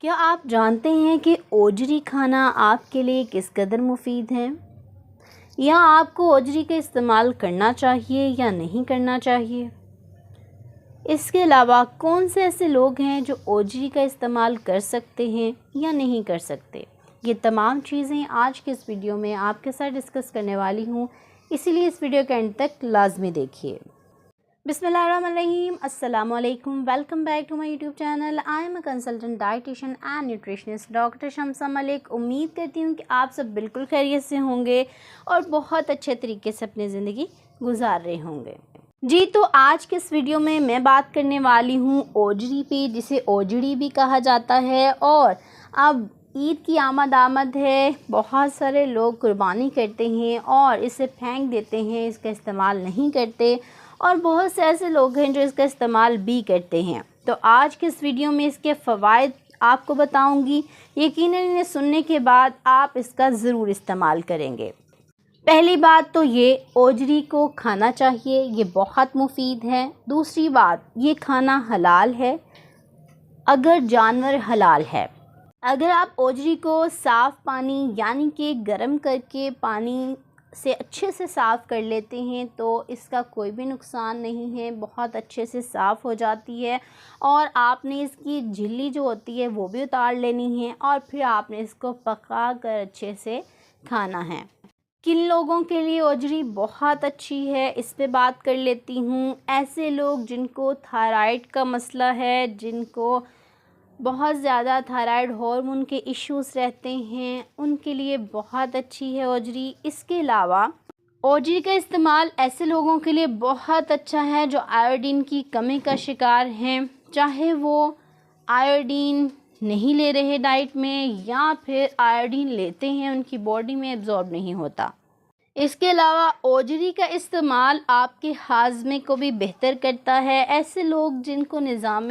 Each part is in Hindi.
क्या आप जानते हैं कि ओजरी खाना आपके लिए किस कदर मुफीद है? या आपको ओजरी का इस्तेमाल करना चाहिए या नहीं करना चाहिए? इसके अलावा कौन से ऐसे लोग हैं जो ओजरी का इस्तेमाल कर सकते हैं या नहीं कर सकते? ये तमाम चीज़ें आज के इस वीडियो में आपके साथ डिस्कस करने वाली हूँ, इसीलिए इस वीडियो के एंड तक लाजमी देखिए। बिस्मिल्लाहिर्रहमानिर्रहीम, अस्सलाम वालेकुम, welcome back to my YouTube channel. I am a consultant dietitian and nutritionist doctor Shamsa Malik. उम्मीद करती हूँ कि आप सब बिल्कुल खैरियत से होंगे और बहुत अच्छे तरीके से अपनी ज़िंदगी गुजार रहे होंगे। जी, तो आज के इस वीडियो में मैं बात करने वाली हूँ ओजरी पे, जिसे ओजड़ी भी कहा जाता है। और अब ईद की आमद है, बहुत सारे लोग कुर्बानी करते हैं और इसे फेंक देते हैं, इसका इस्तेमाल नहीं करते, और बहुत से ऐसे लोग हैं जो इसका इस्तेमाल भी करते हैं। तो आज के इस वीडियो में इसके फ़वाइद आपको बताऊंगी। यकीनन इन्हें सुनने के बाद आप इसका ज़रूर इस्तेमाल करेंगे। पहली बात तो ये, ओजरी को खाना चाहिए, ये बहुत मुफीद है। दूसरी बात, ये खाना हलाल है अगर जानवर हलाल है। अगर आप ओजरी को साफ़ पानी यानी कि गर्म करके पानी से अच्छे से साफ़ कर लेते हैं तो इसका कोई भी नुकसान नहीं है, बहुत अच्छे से साफ़ हो जाती है। और आपने इसकी झिल्ली जो होती है वो भी उतार लेनी है और फिर आपने इसको पका कर अच्छे से खाना है। किन लोगों के लिए ओजरी बहुत अच्छी है, इस पे बात कर लेती हूँ। ऐसे लोग जिनको थायराइड का मसला है, जिनको बहुत ज़्यादा थायराइड हार्मोन के इश्यूज़ रहते हैं, उनके लिए बहुत अच्छी है ओजरी। इसके अलावा ओजरी का इस्तेमाल ऐसे लोगों के लिए बहुत अच्छा है जो आयोडीन की कमी का शिकार हैं, चाहे वो आयोडीन नहीं ले रहे डाइट में या फिर आयोडीन लेते हैं, उनकी बॉडी में एब्जॉर्ब नहीं होता। इसके अलावा ओजरी का इस्तेमाल आपके हाजमे को भी बेहतर करता है। ऐसे लोग जिनको निज़ाम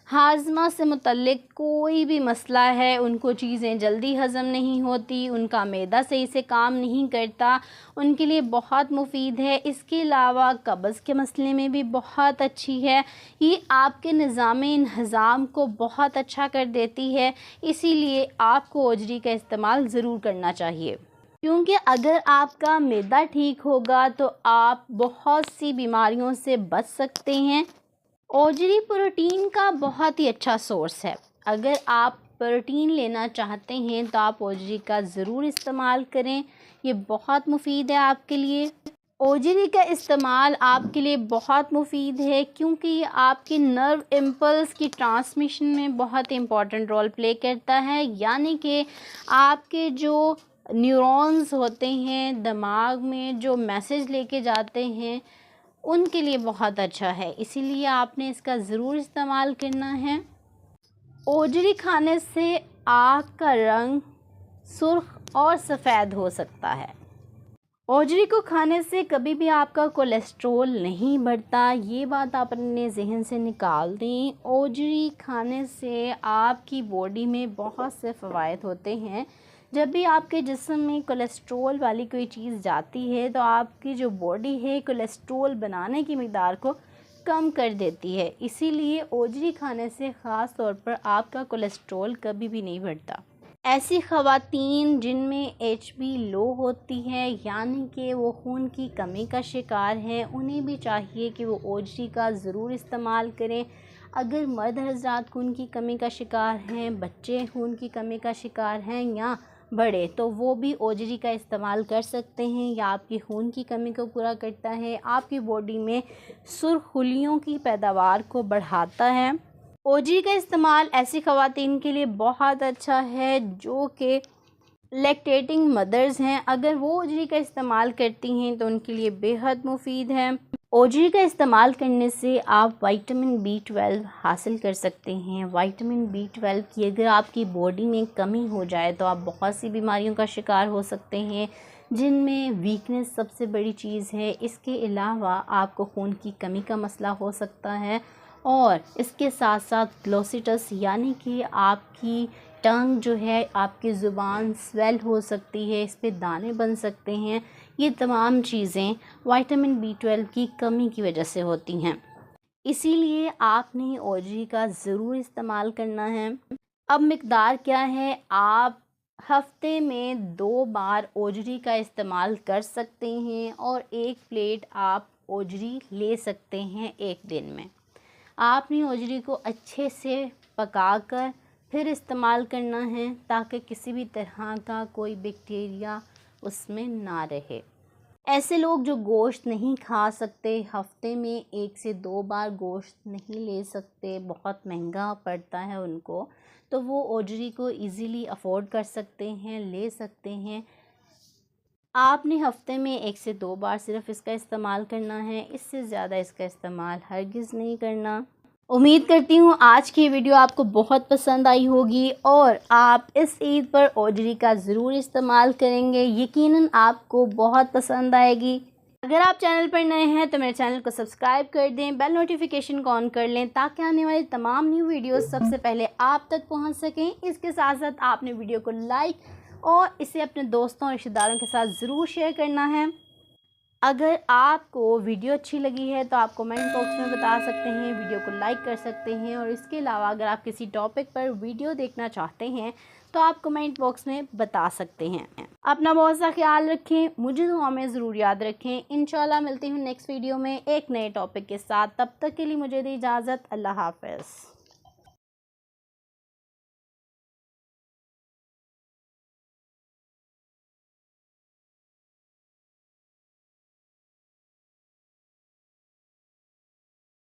हाजमा से मुतल्लिक कोई भी मसला है, उनको चीज़ें जल्दी हज़म नहीं होती, उनका मैदा सही से काम नहीं करता, उनके लिए बहुत मुफीद है। इसके अलावा कब्ज़ के मसले में भी बहुत अच्छी है। ये आपके निज़ाम इंहज़ाम को बहुत अच्छा कर देती है, इसीलिए आपको ओजरी का इस्तेमाल ज़रूर करना चाहिए। क्योंकि अगर आपका मैदा ठीक होगा तो आप बहुत सी बीमारियों से बच सकते हैं। ओजरी प्रोटीन का बहुत ही अच्छा सोर्स है। अगर आप प्रोटीन लेना चाहते हैं तो आप ओजरी का ज़रूर इस्तेमाल करें, ये बहुत मुफीद है आपके लिए। ओजरी का इस्तेमाल आपके लिए बहुत मुफीद है क्योंकि ये आपके नर्व इम्पल्स की ट्रांसमिशन में बहुत इम्पॉर्टेंट रोल प्ले करता है। यानी कि आपके जो न्यूरॉन्स होते हैं दिमाग में, जो मैसेज लेके जाते हैं, उनके लिए बहुत अच्छा है, इसीलिए आपने इसका ज़रूर इस्तेमाल करना है। ओजरी खाने से आँख का रंग सुर्ख और सफ़ेद हो सकता है। ओजरी को खाने से कभी भी आपका कोलेस्ट्रॉल नहीं बढ़ता, ये बात आप अपने जहन से निकाल दें। ओजरी खाने से आपकी बॉडी में बहुत से फ़वाइद होते हैं। जब भी आपके जिस्म में कोलेस्ट्रॉल वाली कोई चीज़ जाती है तो आपकी जो बॉडी है कोलेस्ट्रॉल बनाने की मिक़दार को कम कर देती है, इसीलिए ओजरी खाने से ख़ास तौर पर आपका कोलेस्ट्रॉल कभी भी नहीं बढ़ता। ऐसी ख़वातीन जिनमें HB लो होती है, यानी कि वो खून की कमी का शिकार है, उन्हें भी चाहिए कि वो ओजरी का ज़रूर इस्तेमाल करें। अगर मर्द हज़रात खून की कमी का शिकार हैं, बच्चे खून की कमी का शिकार हैं या बड़े, तो वो भी ओजरी का इस्तेमाल कर सकते हैं। या आपकी खून की कमी को पूरा करता है, आपकी बॉडी में सुर्खुलियों की पैदावार को बढ़ाता है। ओजरी का इस्तेमाल ऐसी ख़वातीन के लिए बहुत अच्छा है जो कि लैक्टेटिंग मदर्स हैं। अगर वो ओजरी का इस्तेमाल करती हैं तो उनके लिए बेहद मुफीद है। ओजरी का इस्तेमाल करने से आप विटामिन B12 हासिल कर सकते हैं। विटामिन B12 की अगर आपकी बॉडी में कमी हो जाए तो आप बहुत सी बीमारियों का शिकार हो सकते हैं, जिनमें वीकनेस सबसे बड़ी चीज़ है। इसके अलावा आपको खून की कमी का मसला हो सकता है और इसके साथ साथ ग्लोसिटस यानी कि आपकी टंग जो है, आपकी ज़ुबान स्वेल हो सकती है, इस पे दाने बन सकते हैं। ये तमाम चीज़ें विटामिन B12 की कमी की वजह से होती हैं, इसीलिए आपने ओजरी का ज़रूर इस्तेमाल करना है। अब मिकदार क्या है, आप हफ्ते में 2 बार ओजरी का इस्तेमाल कर सकते हैं और 1 प्लेट आप ओजरी ले सकते हैं एक दिन में। आपने ओजरी को अच्छे से पकाकर फिर इस्तेमाल करना है ताकि किसी भी तरह का कोई बैक्टीरिया उसमें ना रहे। ऐसे लोग जो गोश्त नहीं खा सकते, हफ्ते में 1 से 2 बार गोश्त नहीं ले सकते, बहुत महंगा पड़ता है उनको, तो वो ओजरी को इजीली अफोर्ड कर सकते हैं, ले सकते हैं। आपने हफ्ते में 1 से 2 बार सिर्फ इसका इस्तेमाल करना है, इससे ज़्यादा इसका इस्तेमाल हरगिज़ नहीं करना। उम्मीद करती हूँ आज की वीडियो आपको बहुत पसंद आई होगी और आप इस ईद पर ओजरी का ज़रूर इस्तेमाल करेंगे, यकीनन आपको बहुत पसंद आएगी। अगर आप चैनल पर नए हैं तो मेरे चैनल को सब्सक्राइब कर दें, बेल नोटिफिकेशन को ऑन कर लें ताकि आने वाली तमाम न्यू वीडियोस सबसे पहले आप तक पहुंच सकें। इसके साथ साथ आपने वीडियो को लाइक और इसे अपने दोस्तों और रिश्तेदारों के साथ ज़रूर शेयर करना है। अगर आपको वीडियो अच्छी लगी है तो आप कमेंट बॉक्स में बता सकते हैं, वीडियो को लाइक कर सकते हैं और इसके अलावा अगर आप किसी टॉपिक पर वीडियो देखना चाहते हैं तो आप कमेंट बॉक्स में बता सकते हैं। अपना बहुत सा ख्याल रखें, मुझे दुआ में ज़रूर याद रखें। इंशाल्लाह मिलती हूँ नेक्स्ट वीडियो में एक नए टॉपिक के साथ। तब तक के लिए मुझे दी इजाज़त। अल्लाह हाफ़िज़।